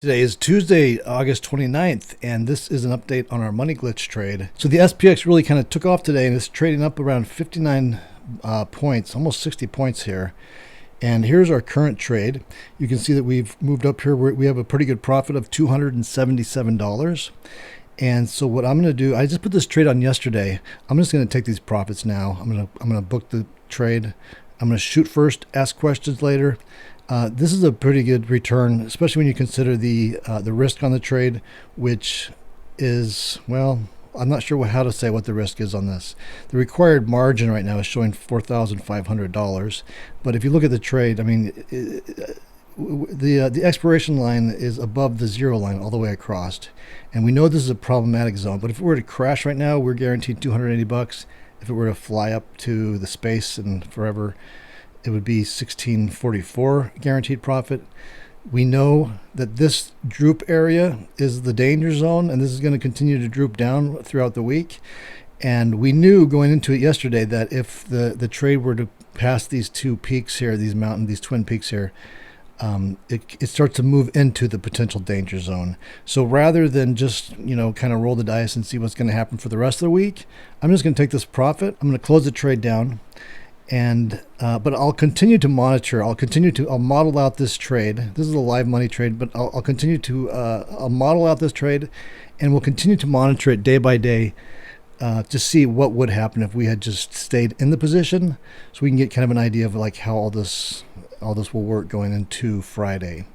Today is Tuesday, August 29th, and this is an update on our money glitch trade. So the SPX really kind of took off today and is trading up around 59 points, almost 60 points here. And here's our current trade. You can see that we've moved up here. We have a pretty good profit of $277. And so what I'm going to do, I just put this trade on yesterday. I'm just going to take these profits now. I'm going to book the trade. I'm going to shoot first, ask questions later. This is a pretty good return, especially when you consider the risk on the trade, which is, well, I'm not sure how to say what the risk is on this. The required margin right now is showing $4,500, but if you look at the trade, I mean, the expiration line is above the zero line all the way across, and we know this is a problematic zone. But if it were to crash right now, we're guaranteed $280. If it were to fly up to the space and forever, it would be $16.44 guaranteed profit. We know that this droop area is the danger zone, and this is going to continue to droop down throughout the week. And we knew going into it yesterday that if the trade were to pass these two peaks here, these twin peaks here, it starts to move into the potential danger zone. So rather than just, kind of roll the dice and see what's going to happen for the rest of the week, I'm just going to take this profit. I'm going to close the trade down. And but I'll continue to monitor. I'll model out this trade. This is a live money trade, but I'll continue to I'll model out this trade, and we'll continue to monitor it day by day to see what would happen if we had just stayed in the position, so we can get kind of an idea of like how all this will work going into Friday.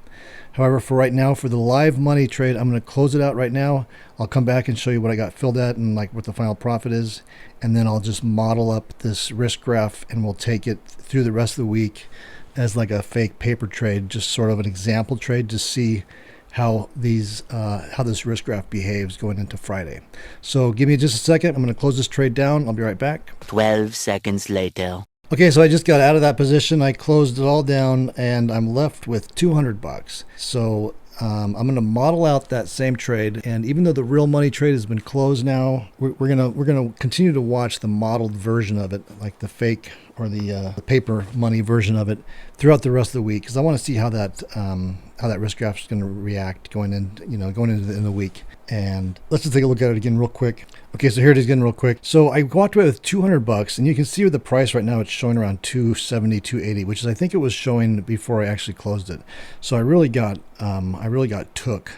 However, for right now, for the live money trade, I'm going to close it out right now. I'll come back and show you what I got filled at and like what the final profit is. And then I'll just model up this risk graph, and we'll take it through the rest of the week as like a fake paper trade, just sort of an example trade to see how this risk graph behaves going into Friday. So give me just a second. I'm going to close this trade down. I'll be right back. 12 seconds later. Okay, so I just got out of that position. I closed it all down, and I'm left with $200. So I'm going to model out that same trade, and even though the real money trade has been closed now, we're gonna continue to watch the modeled version of it, like the fake or the paper money version of it, throughout the rest of the week, because I want to see how that risk graph is going to react going into the week. And let's just take a look at it again real quick. Okay, so here it is again real quick. So I walked away with $200, and you can see with the price right now, it's showing around 270, 280, which is I think it was showing before I actually closed it. So I really got took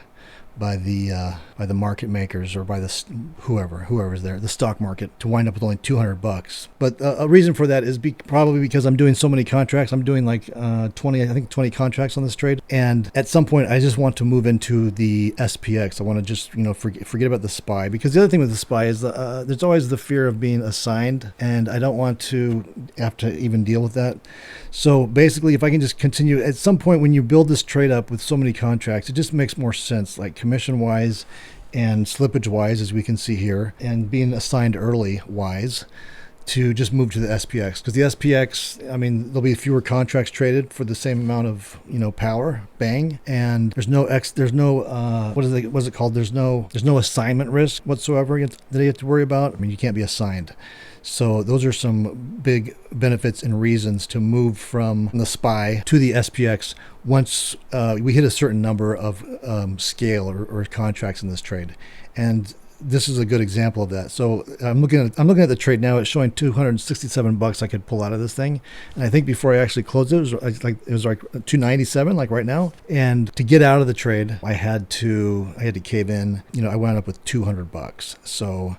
by the market makers, or by the whoever's there, the stock market, to wind up with only $200. But a reason for that is probably because I'm doing so many contracts. I'm doing like 20 contracts on this trade, and at some point I just want to move into the SPX. I want to just forget about the SPY, because the other thing with the SPY is there's always the fear of being assigned, and I don't want to have to even deal with that. So basically, if I can just continue, at some point when you build this trade up with so many contracts, it just makes more sense, like commission wise and slippage wise, as we can see here, and being assigned early wise, to just move to the SPX. Because the SPX, I mean, there'll be fewer contracts traded for the same amount of power, bang, and there's no what is it called? There's no assignment risk whatsoever that you have to worry about. I mean, you can't be assigned. So those are some big benefits and reasons to move from the SPY to the SPX once we hit a certain number of scale or contracts in this trade. And this is a good example of that. So I'm looking at the trade now. It's showing $267 I could pull out of this thing, and I think before I actually closed it, it was like $297, like right now. And to get out of the trade, I had to cave in. I wound up with $200. So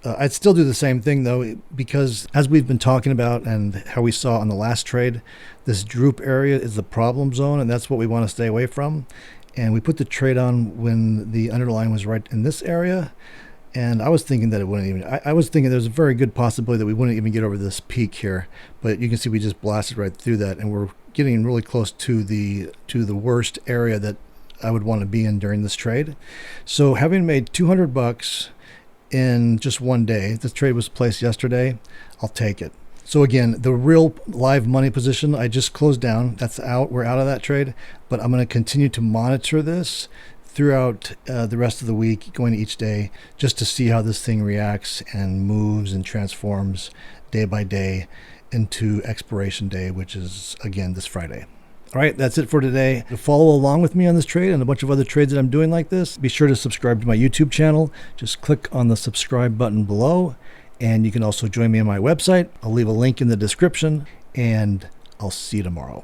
I'd still do the same thing though, because as we've been talking about and how we saw on the last trade, this droop area is the problem zone, and that's what we want to stay away from. And we put the trade on when the underlying was right in this area, and I was thinking that it wouldn't even, I was thinking there's a very good possibility that we wouldn't even get over this peak here, but you can see we just blasted right through that, and we're getting really close to the worst area that I would want to be in during this trade. So having made $200 in just one day, this trade was placed yesterday, I'll take it. So again, the real live money position I just closed down. That's out. We're out of that trade, but I'm going to continue to monitor this throughout the rest of the week, going each day, just to see how this thing reacts and moves and transforms day by day into expiration day, which is again this Friday. All right, that's it for today. To follow along with me on this trade and a bunch of other trades that I'm doing like this, be sure to subscribe to my YouTube channel. Just click on the subscribe button below, and you can also join me on my website. I'll leave a link in the description, and I'll see you tomorrow.